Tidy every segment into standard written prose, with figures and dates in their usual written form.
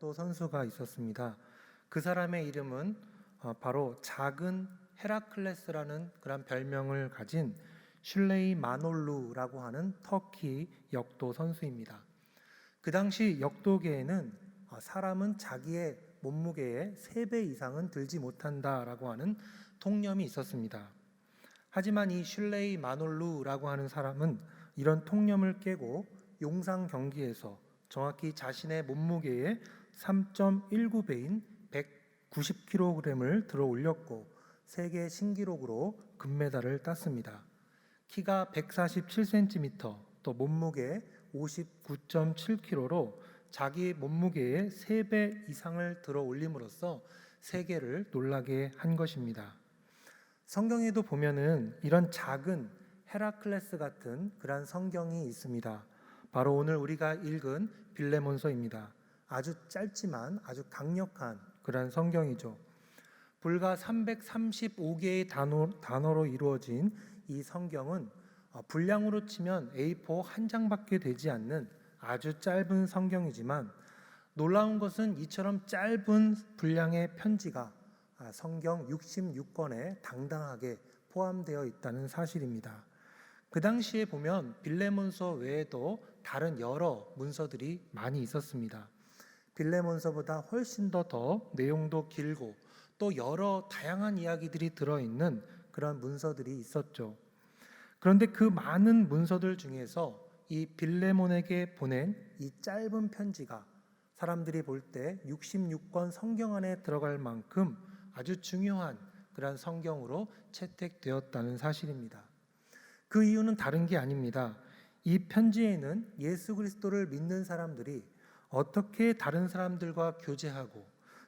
역도 선수가 있었습니다. 그 사람의 이름은 바로 작은 헤라클레스라는 그런 별명을 가진 슐레이 마놀루라고 하는 터키 역도 선수입니다. 그 당시 역도계에는 사람은 자기의 몸무게의 3배 이상은 들지 못한다라고 하는 통념이 있었습니다. 하지만 이 슐레이 마놀루라고 하는 사람은 이런 통념을 깨고 용상 경기에서 정확히 자신의 몸무게의 3.19배인 190kg을 들어 올렸고 세계 신기록으로 금메달을 땄습니다. 키가 147cm, 또 몸무게 59.7kg로 자기 몸무게의 3배 이상을 들어 올림으로써 세계를 놀라게 한 것입니다. 성경에도 보면은 이런 작은 헤라클레스 같은 그러한 성경이 있습니다. 바로 오늘 우리가 읽은 빌레몬서입니다. 아주 짧지만 아주 강력한 그러한 성경이죠. 불과 335개의 단어로 이루어진 이 성경은 분량으로 치면 A4 한 장밖에 되지 않는 아주 짧은 성경이지만 놀라운 것은 이처럼 짧은 분량의 편지가 성경 66권에 당당하게 포함되어 있다는 사실입니다. 그 당시에 보면 빌레몬서 외에도 다른 여러 문서들이 많이 있었습니다. 빌레몬서보다 훨씬 더 내용도 길고 또 여러 다양한 이야기들이 들어있는 그런 문서들이 있었죠. 그런데 그 많은 문서들 중에서 이 빌레몬에게 보낸 이 짧은 편지가 사람들이 볼 때 66권 성경 안에 들어갈 만큼 아주 중요한 그런 성경으로 채택되었다는 사실입니다. 그 이유는 다른 게 아닙니다. 이 편지에는 예수 그리스도를 믿는 사람들이 어떻게 다른 사람들과 교제하고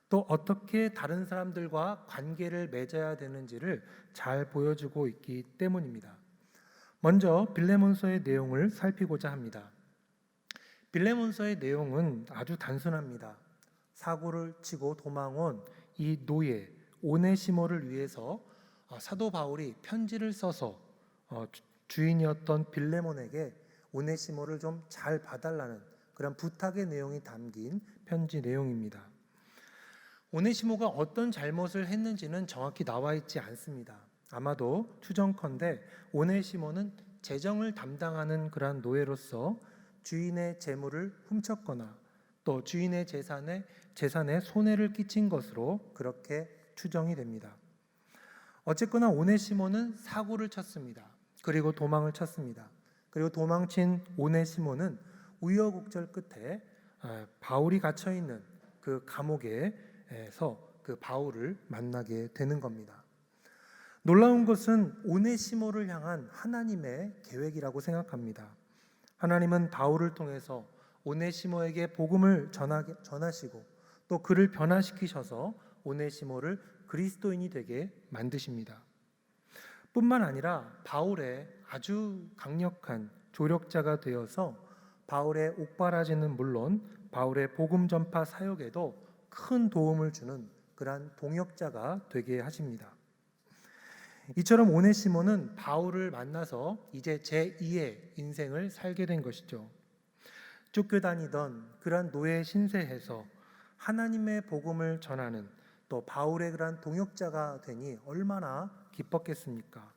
또 어떻게 다른 사람들과 관계를 맺어야 되는지를 잘 보여주고 있기 때문입니다. 먼저 빌레몬서의 내용을 살피고자 합니다. 빌레몬서의 내용은 아주 단순합니다. 사고를 치고 도망온 이 노예 오네시모를 위해서 사도 바울이 편지를 써서 주인이었던 빌레몬에게 오네시모를 좀 잘 봐달라는 그런 부탁의 내용이 담긴 편지 내용입니다. 오네시모가 어떤 잘못을 했는지는 정확히 나와 있지 않습니다. 아마도 추정컨대 오네시모는 재정을 담당하는 그러한 노예로서 주인의 재물을 훔쳤거나 또 주인의 재산에 손해를 끼친 것으로 그렇게 추정이 됩니다. 어쨌거나 오네시모는 사고를 쳤습니다. 그리고 도망을 쳤습니다. 그리고 도망친 오네시모는 우여곡절 끝에 바울이 갇혀 있는 그 감옥에서 그 바울을 만나게 되는 겁니다. 놀라운 것은 오네시모를 향한 하나님의 계획이라고 생각합니다. 하나님은 바울을 통해서 오네시모에게 복음을 전하시고 또 그를 변화시키셔서 오네시모를 그리스도인이 되게 만드십니다. 뿐만 아니라 바울의 아주 강력한 조력자가 되어서 바울의 옥바라지는 물론 바울의 복음 전파 사역에도 큰 도움을 주는 그러한 동역자가 되게 하십니다. 이처럼 오네시모는 바울을 만나서 이제 제2의 인생을 살게 된 것이죠. 쫓겨다니던 그러한 노예 신세에서 하나님의 복음을 전하는 또 바울의 그러한 동역자가 되니 얼마나 기뻤겠습니까?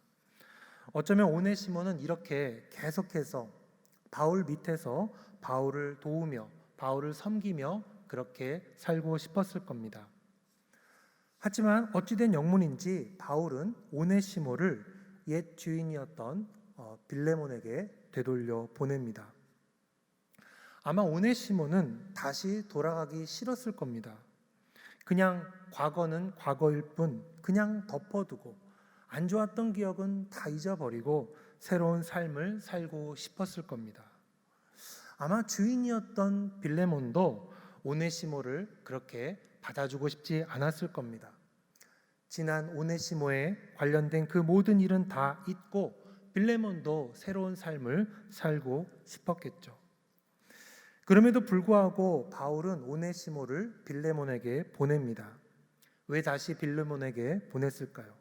어쩌면 오네시모는 이렇게 계속해서 바울 밑에서 바울을 도우며 바울을 섬기며 그렇게 살고 싶었을 겁니다. 하지만 어찌된 영문인지 바울은 오네시모를 옛 주인이었던 빌레몬에게 되돌려 보냅니다. 아마 오네시모는 다시 돌아가기 싫었을 겁니다. 그냥 과거는 과거일 뿐 그냥 덮어두고 안 좋았던 기억은 다 잊어버리고 새로운 삶을 살고 싶었을 겁니다. 아마 주인이었던 빌레몬도 오네시모를 그렇게 받아주고 싶지 않았을 겁니다. 지난 오네시모에 관련된 그 모든 일은 다 잊고 빌레몬도 새로운 삶을 살고 싶었겠죠. 그럼에도 불구하고 바울은 오네시모를 빌레몬에게 보냅니다. 왜 다시 빌레몬에게 보냈을까요?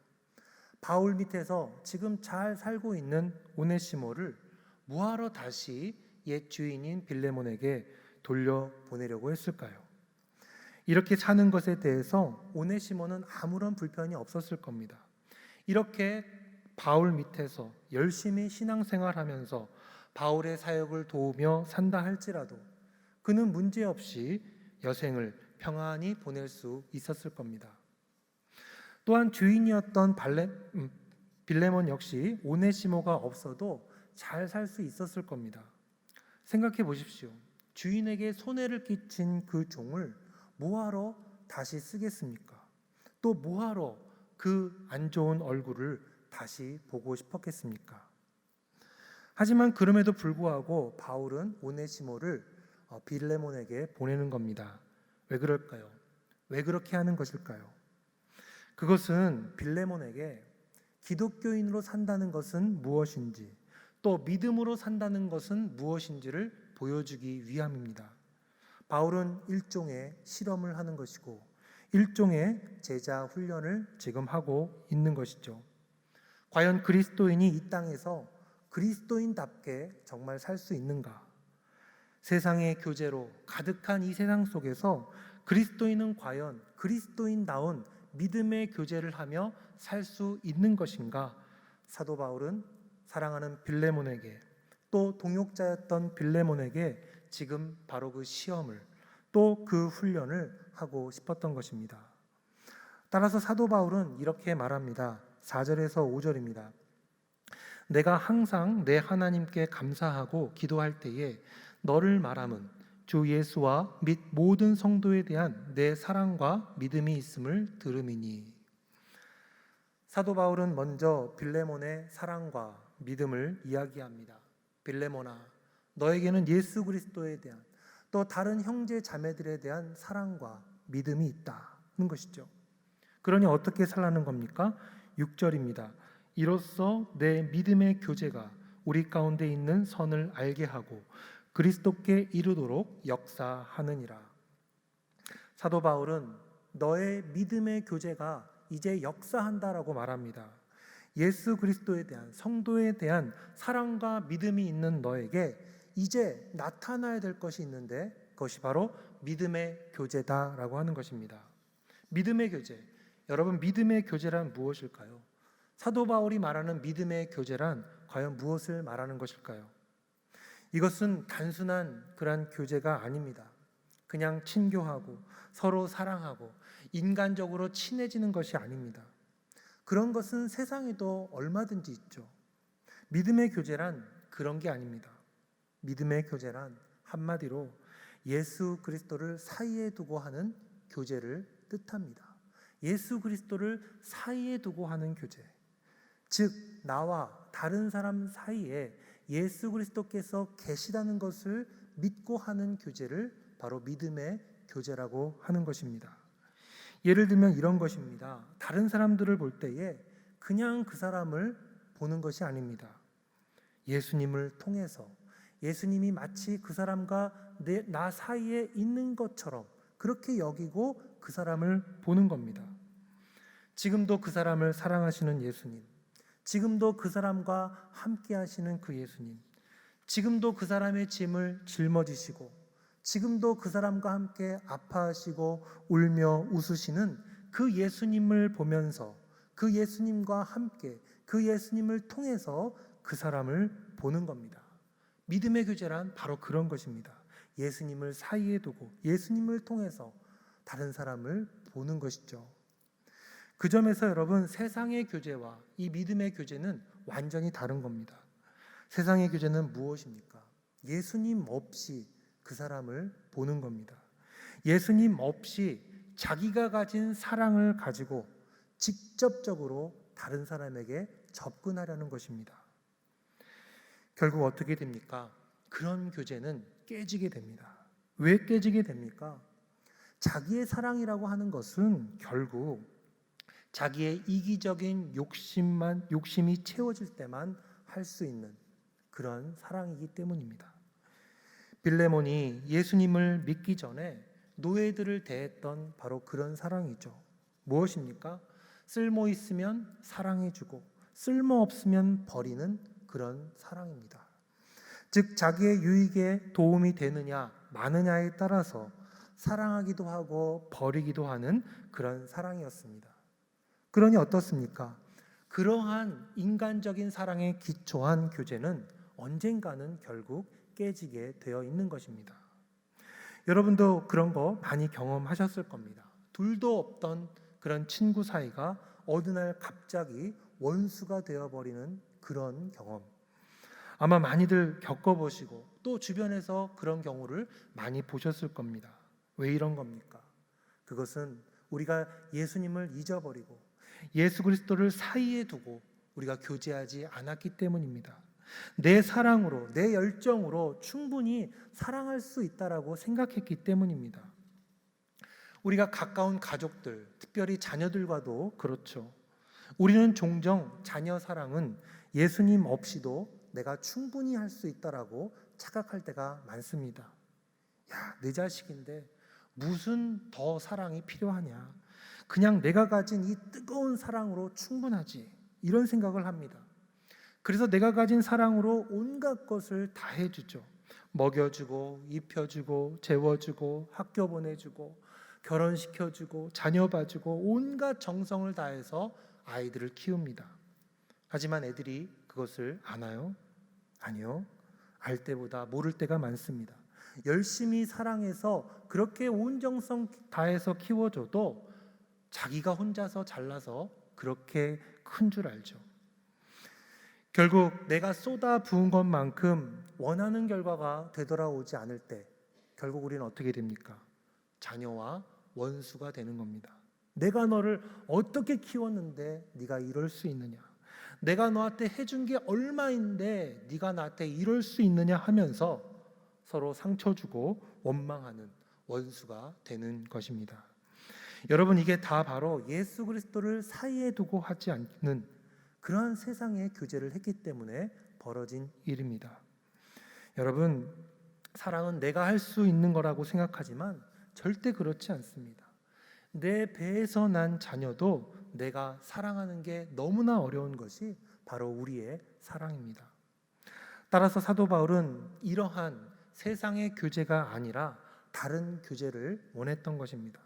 바울 밑에서 지금 잘 살고 있는 오네시모를 뭐하러 다시 옛 주인인 빌레몬에게 돌려보내려고 했을까요? 이렇게 사는 것에 대해서 오네시모는 아무런 불편이 없었을 겁니다. 이렇게 바울 밑에서 열심히 신앙생활하면서 바울의 사역을 도우며 산다 할지라도 그는 문제없이 여생을 평안히 보낼 수 있었을 겁니다. 또한 주인이었던 빌레몬 역시 오네시모가 없어도 잘 살 수 있었을 겁니다. 생각해 보십시오. 주인에게 손해를 끼친 그 종을 뭐하러 다시 쓰겠습니까? 또 뭐하러 그 안 좋은 얼굴을 다시 보고 싶었겠습니까? 하지만 그럼에도 불구하고 바울은 오네시모를 빌레몬에게 보내는 겁니다. 왜 그럴까요? 왜 그렇게 하는 것일까요? 그것은 빌레몬에게 기독교인으로 산다는 것은 무엇인지, 또 믿음으로 산다는 것은 무엇인지를 보여주기 위함입니다. 바울은 일종의 실험을 하는 것이고 일종의 제자 훈련을 지금 하고 있는 것이죠. 과연 그리스도인이 이 땅에서 그리스도인답게 정말 살 수 있는가? 세상의 교제로 가득한 이 세상 속에서 그리스도인은 과연 그리스도인다운 믿음의 교제를 하며 살 수 있는 것인가? 사도 바울은 사랑하는 빌레몬에게, 또 동역자였던 빌레몬에게 지금 바로 그 시험을, 또 그 훈련을 하고 싶었던 것입니다. 따라서 사도 바울은 이렇게 말합니다. 4절에서 5절입니다. 내가 항상 내 하나님께 감사하고 기도할 때에 너를 말함은 주 예수와 및 모든 성도에 대한 내 사랑과 믿음이 있음을 들음이니. 사도 바울은 먼저 빌레몬의 사랑과 믿음을 이야기합니다. 빌레몬아, 너에게는 예수 그리스도에 대한, 또 다른 형제 자매들에 대한 사랑과 믿음이 있다는 것이죠. 그러니 어떻게 살라는 겁니까? 6절입니다. 이로써 내 믿음의 교제가 우리 가운데 있는 선을 알게 하고 그리스도께 이르도록 역사하느니라. 사도 바울은 너의 믿음의 교제가 이제 역사한다라고 말합니다. 예수 그리스도에 대한, 성도에 대한 사랑과 믿음이 있는 너에게 이제 나타나야 될 것이 있는데 그것이 바로 믿음의 교제다라고 하는 것입니다. 믿음의 교제. 여러분, 믿음의 교제란 무엇일까요? 사도 바울이 말하는 믿음의 교제란 과연 무엇을 말하는 것일까요? 이것은 단순한 그런 교제가 아닙니다. 그냥 친교하고 서로 사랑하고 인간적으로 친해지는 것이 아닙니다. 그런 것은 세상에도 얼마든지 있죠. 믿음의 교제란 그런 게 아닙니다. 믿음의 교제란 한마디로 예수 그리스도를 사이에 두고 하는 교제를 뜻합니다. 예수 그리스도를 사이에 두고 하는 교제. 즉 나와 다른 사람 사이에 예수 그리스도께서 계시다는 것을 믿고 하는 교제를 바로 믿음의 교제라고 하는 것입니다. 예를 들면 이런 것입니다. 다른 사람들을 볼 때에 그냥 그 사람을 보는 것이 아닙니다. 예수님을 통해서 예수님이 마치 그 사람과 나 사이에 있는 것처럼 그렇게 여기고 그 사람을 보는 겁니다. 지금도 그 사람을 사랑하시는 예수님, 지금도 그 사람과 함께 하시는 그 예수님, 지금도 그 사람의 짐을 짊어지시고 지금도 그 사람과 함께 아파하시고 울며 웃으시는 그 예수님을 보면서 그 예수님과 함께 그 예수님을 통해서 그 사람을 보는 겁니다. 믿음의 교제란 바로 그런 것입니다. 예수님을 사이에 두고 예수님을 통해서 다른 사람을 보는 것이죠. 그 점에서 여러분, 세상의 교제와 이 믿음의 교제는 완전히 다른 겁니다. 세상의 교제는 무엇입니까? 예수님 없이 그 사람을 보는 겁니다. 예수님 없이 자기가 가진 사랑을 가지고 직접적으로 다른 사람에게 접근하려는 것입니다. 결국 어떻게 됩니까? 그런 교제는 깨지게 됩니다. 왜 깨지게 됩니까? 자기의 사랑이라고 하는 것은 결국 자기의 이기적인 욕심이 채워질 때만 할 수 있는 그런 사랑이기 때문입니다. 빌레몬이 예수님을 믿기 전에 노예들을 대했던 바로 그런 사랑이죠. 무엇입니까? 쓸모 있으면 사랑해주고 쓸모 없으면 버리는 그런 사랑입니다. 즉 자기의 유익에 도움이 되느냐 마느냐에 따라서 사랑하기도 하고 버리기도 하는 그런 사랑이었습니다. 그러니 어떻습니까? 그러한 인간적인 사랑에 기초한 교제는 언젠가는 결국 깨지게 되어 있는 것입니다. 여러분도 그런 거 많이 경험하셨을 겁니다. 둘도 없던 그런 친구 사이가 어느 날 갑자기 원수가 되어버리는 그런 경험. 아마 많이들 겪어보시고 또 주변에서 그런 경우를 많이 보셨을 겁니다. 왜 이런 겁니까? 그것은 우리가 예수님을 잊어버리고 예수 그리스도를 사이에 두고 우리가 교제하지 않았기 때문입니다. 내 사랑으로, 내 열정으로 충분히 사랑할 수 있다라고 생각했기 때문입니다. 우리가 가까운 가족들, 특별히 자녀들과도 그렇죠. 우리는 종종 자녀 사랑은 예수님 없이도 내가 충분히 할 수 있다라고 착각할 때가 많습니다. 야, 내 자식인데 무슨 더 사랑이 필요하냐? 그냥 내가 가진 이 뜨거운 사랑으로 충분하지. 이런 생각을 합니다. 그래서 내가 가진 사랑으로 온갖 것을 다 해주죠. 먹여주고, 입혀주고, 재워주고, 학교 보내주고, 결혼시켜주고, 자녀 봐주고, 온갖 정성을 다해서 아이들을 키웁니다. 하지만 애들이 그것을 아나요? 아니요. 알 때보다 모를 때가 많습니다. 열심히 사랑해서 그렇게 온 정성 다해서 키워줘도 자기가 혼자서 잘나서 그렇게 큰 줄 알죠. 결국 내가 쏟아 부은 것만큼 원하는 결과가 되돌아오지 않을 때 결국 우리는 어떻게 됩니까? 자녀와 원수가 되는 겁니다. 내가 너를 어떻게 키웠는데 네가 이럴 수 있느냐? 내가 너한테 해준 게 얼마인데 네가 나한테 이럴 수 있느냐 하면서 서로 상처 주고 원망하는 원수가 되는 것입니다. 여러분, 이게 다 바로 예수 그리스도를 사이에 두고 하지 않는 그러한 세상의 교제를 했기 때문에 벌어진 일입니다. 여러분, 사랑은 내가 할 수 있는 거라고 생각하지만 절대 그렇지 않습니다. 내 배에서 난 자녀도 내가 사랑하는 게 너무나 어려운 것이 바로 우리의 사랑입니다. 따라서 사도 바울은 이러한 세상의 교제가 아니라 다른 교제를 원했던 것입니다.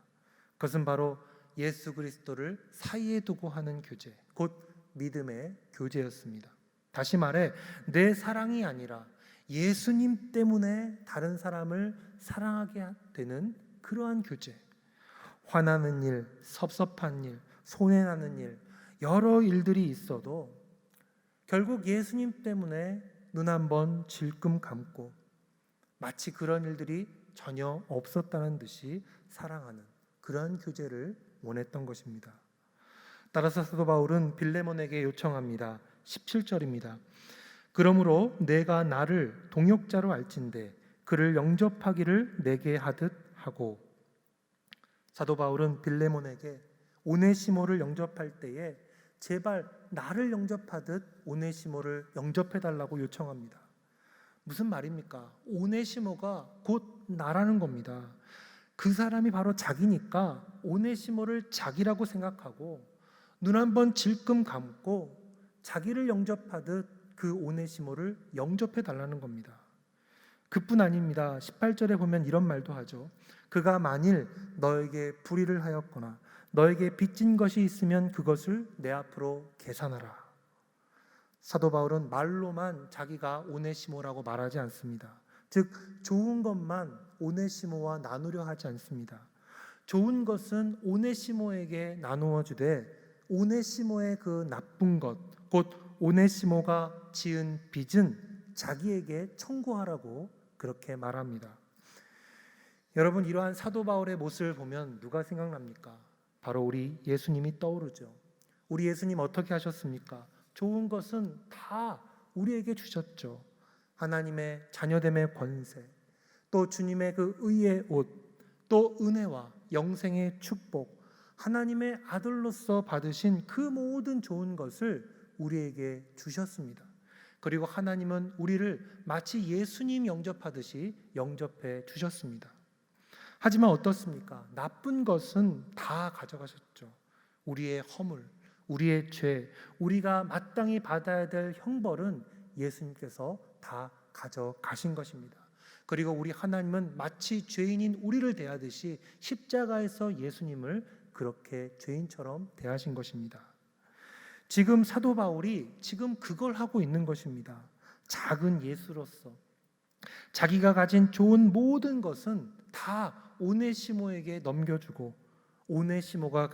그것은 바로 예수 그리스도를 사이에 두고 하는 교제, 곧 믿음의 교제였습니다. 다시 말해 내 사랑이 아니라 예수님 때문에 다른 사람을 사랑하게 되는 그러한 교제. 화나는 일, 섭섭한 일, 손해나는 일, 여러 일들이 있어도 결국 예수님 때문에 눈 한번 질끔 감고 마치 그런 일들이 전혀 없었다는 듯이 사랑하는 그러한 교제를 원했던 것입니다. 따라서 사도 바울은 빌레몬에게 요청합니다. 17절입니다. 그러므로 내가 나를 동역자로 알진대 그를 영접하기를 내게 하듯 하고. 사도 바울은 빌레몬에게 오네시모를 영접할 때에 제발 나를 영접하듯 오네시모를 영접해달라고 요청합니다. 무슨 말입니까? 오네시모가 곧 나라는 겁니다. 그 사람이 바로 자기니까 오네시모를 자기라고 생각하고 눈 한번 질끔 감고 자기를 영접하듯 그 오네시모를 영접해달라는 겁니다. 그뿐 아닙니다. 18절에 보면 이런 말도 하죠. 그가 만일 너에게 불의를 하였거나 너에게 빚진 것이 있으면 그것을 내 앞으로 계산하라. 사도 바울은 말로만 자기가 오네시모라고 말하지 않습니다. 즉 좋은 것만 오네시모와 나누려 하지 않습니다. 좋은 것은 오네시모에게 나누어 주되 오네시모의 그 나쁜 것, 곧 오네시모가 지은 빚은 자기에게 청구하라고 그렇게 말합니다. 여러분, 이러한 사도 바울의 모습을 보면 누가 생각납니까? 바로 우리 예수님이 떠오르죠. 우리 예수님 어떻게 하셨습니까? 좋은 것은 다 우리에게 주셨죠. 하나님의 자녀됨의 권세, 또 주님의 그 의의 옷, 또 은혜와 영생의 축복, 하나님의 아들로서 받으신 그 모든 좋은 것을 우리에게 주셨습니다. 그리고 하나님은 우리를 마치 예수님 영접하듯이 영접해 주셨습니다. 하지만 어떻습니까? 나쁜 것은 다 가져가셨죠. 우리의 허물, 우리의 죄, 우리가 마땅히 받아야 될 형벌은 예수님께서 다 가져가신 것입니다. 그리고 우리 하나님은 마치 죄인인 우리를 대하듯이 십자가에서 예수님을 그렇게 죄인처럼 대하신 것입니다. 지금 사도 바울이 지금 그걸 하고 있는 것입니다. 작은 예수로서 자기가 가진 좋은 모든 것은 다 오네시모에게 넘겨주고 오네시모가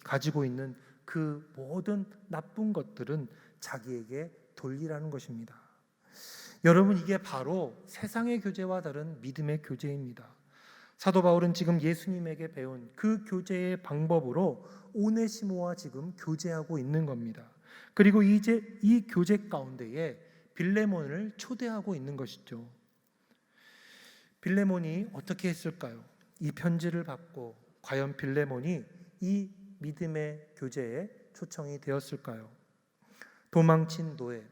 가지고 있는 그 모든 나쁜 것들은 자기에게 돌리라는 것입니다. 여러분, 이게 바로 세상의 교제와 다른 믿음의 교제입니다. 사도 바울은 지금 예수님에게 배운 그 교제의 방법으로 오네시모와 지금 교제하고 있는 겁니다. 그리고 이제 이 교제 가운데에 빌레몬을 초대하고 있는 것이죠. 빌레몬이 어떻게 했을까요? 이 편지를 받고 과연 빌레몬이 이 믿음의 교제에 초청이 되었을까요? 도망친 노예,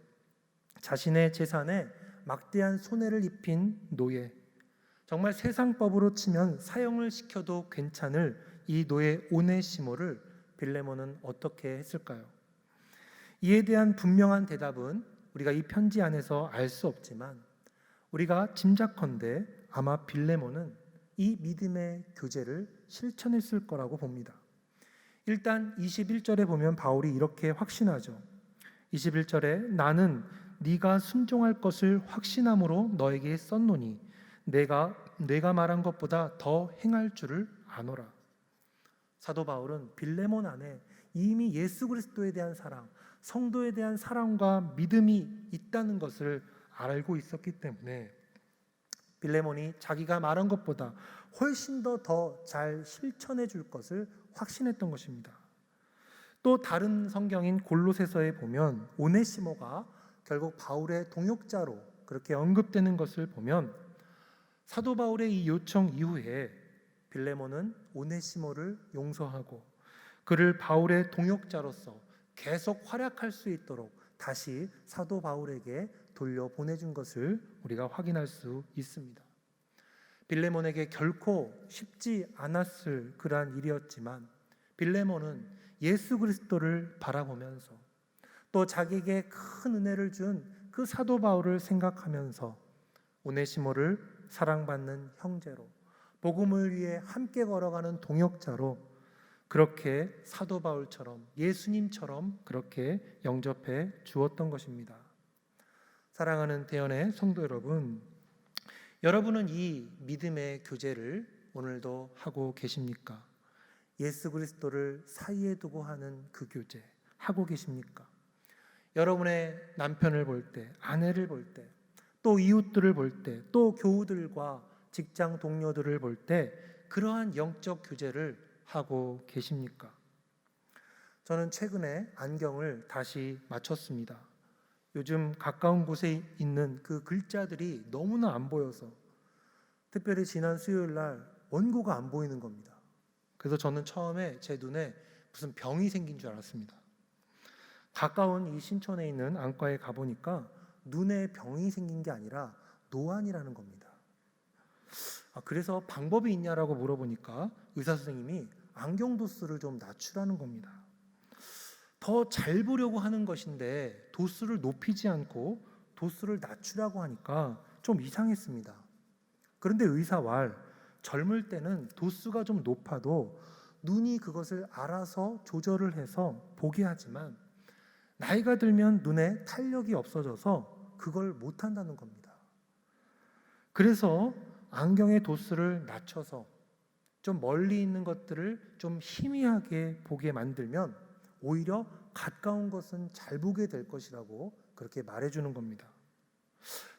자신의 재산에 막대한 손해를 입힌 노예, 정말 세상법으로 치면 사형을 시켜도 괜찮을 이 노예 오네시모를 빌레몬은 어떻게 했을까요? 이에 대한 분명한 대답은 우리가 이 편지 안에서 알 수 없지만 우리가 짐작컨대 아마 빌레몬은 이 믿음의 교제를 실천했을 거라고 봅니다. 일단 21절에 보면 바울이 이렇게 확신하죠. 21절에 나는 네가 순종할 것을 확신함으로 너에게 썼노니 내가 말한 것보다 더 행할 줄을 아노라. 사도 바울은 빌레몬 안에 이미 예수 그리스도에 대한 사랑, 성도에 대한 사랑과 믿음이 있다는 것을 알고 있었기 때문에 빌레몬이 자기가 말한 것보다 훨씬 더 잘 실천해 줄 것을 확신했던 것입니다. 또 다른 성경인 골로새서에 보면 오네시모가 결국 바울의 동역자로 그렇게 언급되는 것을 보면 사도 바울의 이 요청 이후에 빌레몬은 오네시모를 용서하고 그를 바울의 동역자로서 계속 활약할 수 있도록 다시 사도 바울에게 돌려보내준 것을 우리가 확인할 수 있습니다. 빌레몬에게 결코 쉽지 않았을 그러한 일이었지만 빌레몬은 예수 그리스도를 바라보면서 또 자기에게 큰 은혜를 준 그 사도 바울을 생각하면서 오네시모를 사랑받는 형제로 복음을 위해 함께 걸어가는 동역자로 그렇게 사도 바울처럼 예수님처럼 그렇게 영접해 주었던 것입니다. 사랑하는 대연의 성도 여러분, 여러분은 이 믿음의 교제를 오늘도 하고 계십니까? 예수 그리스도를 사이에 두고 하는 그 교제 하고 계십니까? 여러분의 남편을 볼 때, 아내를 볼 때, 또 이웃들을 볼 때, 또 교우들과 직장 동료들을 볼 때 그러한 영적 교제를 하고 계십니까? 저는 최근에 안경을 다시 맞췄습니다. 요즘 가까운 곳에 있는 그 글자들이 너무나 안 보여서 특별히 지난 수요일 날 원고가 안 보이는 겁니다. 그래서 저는 처음에 제 눈에 무슨 병이 생긴 줄 알았습니다. 가까운 이 신촌에 있는 안과에 가보니까 눈에 병이 생긴 게 아니라 노안이라는 겁니다. 그래서 방법이 있냐라고 물어보니까 의사 선생님이 안경 도수를 좀 낮추라는 겁니다. 더 잘 보려고 하는 것인데 도수를 높이지 않고 도수를 낮추라고 하니까 좀 이상했습니다. 그런데 의사 말, 젊을 때는 도수가 좀 높아도 눈이 그것을 알아서 조절을 해서 보게 하지만 나이가 들면 눈에 탄력이 없어져서 그걸 못한다는 겁니다. 그래서 안경의 도수를 낮춰서 좀 멀리 있는 것들을 좀 희미하게 보게 만들면 오히려 가까운 것은 잘 보게 될 것이라고 그렇게 말해주는 겁니다.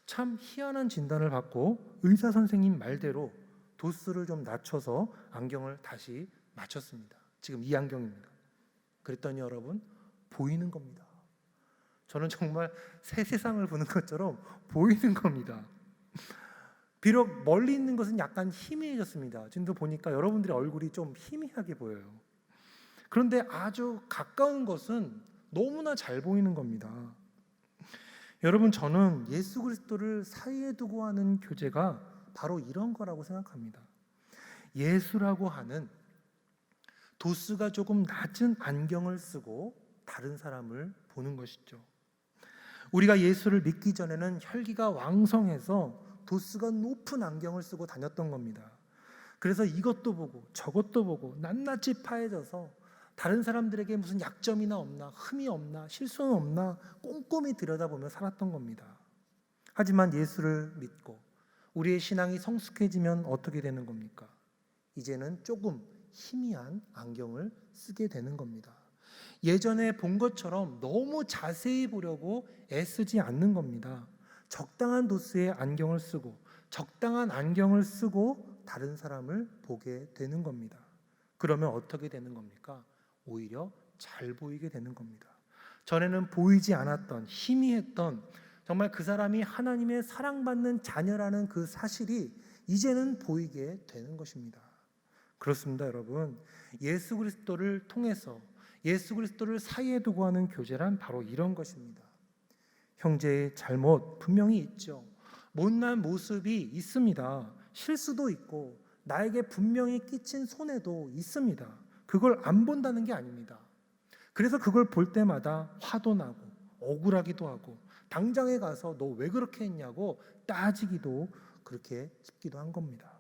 참 희한한 진단을 받고 의사 선생님 말대로 도수를 좀 낮춰서 안경을 다시 맞췄습니다. 지금 이 안경입니다. 그랬더니 여러분 보이는 겁니다. 저는 정말 새 세상을 보는 것처럼 보이는 겁니다. 비록 멀리 있는 것은 약간 희미해졌습니다. 지금도 보니까 여러분들의 얼굴이 좀 희미하게 보여요. 그런데 아주 가까운 것은 너무나 잘 보이는 겁니다. 여러분, 저는 예수 그리스도를 사이에 두고 하는 교제가 바로 이런 거라고 생각합니다. 예수라고 하는 도수가 조금 낮은 안경을 쓰고 다른 사람을 보는 것이죠. 우리가 예수를 믿기 전에는 혈기가 왕성해서 도수가 높은 안경을 쓰고 다녔던 겁니다. 그래서 이것도 보고 저것도 보고 낱낱이 파헤져서 다른 사람들에게 무슨 약점이나 없나, 흠이 없나, 실수는 없나 꼼꼼히 들여다보며 살았던 겁니다. 하지만 예수를 믿고 우리의 신앙이 성숙해지면 어떻게 되는 겁니까? 이제는 조금 희미한 안경을 쓰게 되는 겁니다. 예전에 본 것처럼 너무 자세히 보려고 애쓰지 않는 겁니다. 적당한 도수의 안경을 쓰고 적당한 안경을 쓰고 다른 사람을 보게 되는 겁니다. 그러면 어떻게 되는 겁니까? 오히려 잘 보이게 되는 겁니다. 전에는 보이지 않았던 희미했던 정말 그 사람이 하나님의 사랑받는 자녀라는 그 사실이 이제는 보이게 되는 것입니다. 그렇습니다, 여러분. 예수 그리스도를 통해서 예수 그리스도를 사이에 두고 하는 교제란 바로 이런 것입니다. 형제의 잘못 분명히 있죠. 못난 모습이 있습니다. 실수도 있고 나에게 분명히 끼친 손해도 있습니다. 그걸 안 본다는 게 아닙니다. 그래서 그걸 볼 때마다 화도 나고 억울하기도 하고 당장에 가서 너 왜 그렇게 했냐고 따지기도 그렇게 싶기도 한 겁니다.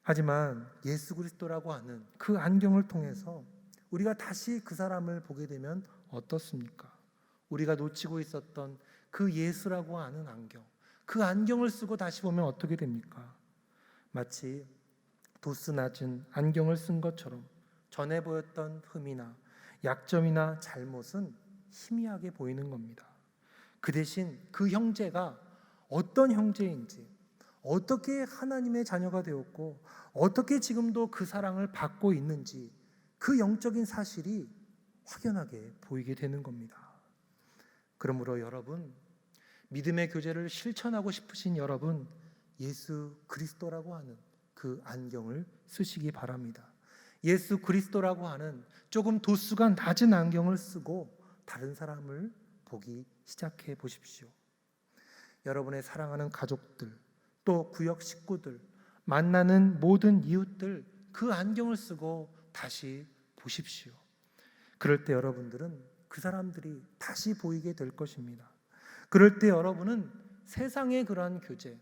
하지만 예수 그리스도라고 하는 그 안경을 통해서 우리가 다시 그 사람을 보게 되면 어떻습니까? 우리가 놓치고 있었던 그 예수라고 하는 안경, 그 안경을 쓰고 다시 보면 어떻게 됩니까? 마치 도수 낮은 안경을 쓴 것처럼 전에 보였던 흠이나 약점이나 잘못은 희미하게 보이는 겁니다. 그 대신 그 형제가 어떤 형제인지, 어떻게 하나님의 자녀가 되었고 어떻게 지금도 그 사랑을 받고 있는지 그 영적인 사실이 확연하게 보이게 되는 겁니다. 그러므로 여러분, 믿음의 교제를 실천하고 싶으신 여러분, 예수 그리스도라고 하는 그 안경을 쓰시기 바랍니다. 예수 그리스도라고 하는 조금 도수가 낮은 안경을 쓰고 다른 사람을 보기 시작해 보십시오. 여러분의 사랑하는 가족들, 또 구역 식구들, 만나는 모든 이웃들, 그 안경을 쓰고 다시 보십시오. 그럴 때 여러분들은 그 사람들이 다시 보이게 될 것입니다. 그럴 때 여러분은 세상의 그러한 교제,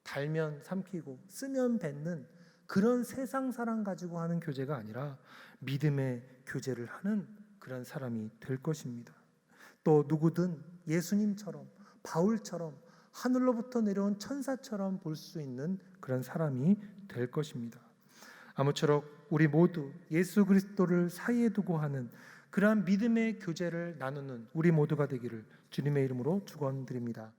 달면 삼키고 쓰면 뱉는 그런 세상 사랑 가지고 하는 교제가 아니라 믿음의 교제를 하는 그런 사람이 될 것입니다. 또 누구든 예수님처럼 바울처럼 하늘로부터 내려온 천사처럼 볼 수 있는 그런 사람이 될 것입니다. 아무쪼록 우리 모두 예수 그리스도를 사이에 두고 하는 그러한 믿음의 교제를 나누는 우리 모두가 되기를 주님의 이름으로 축원드립니다.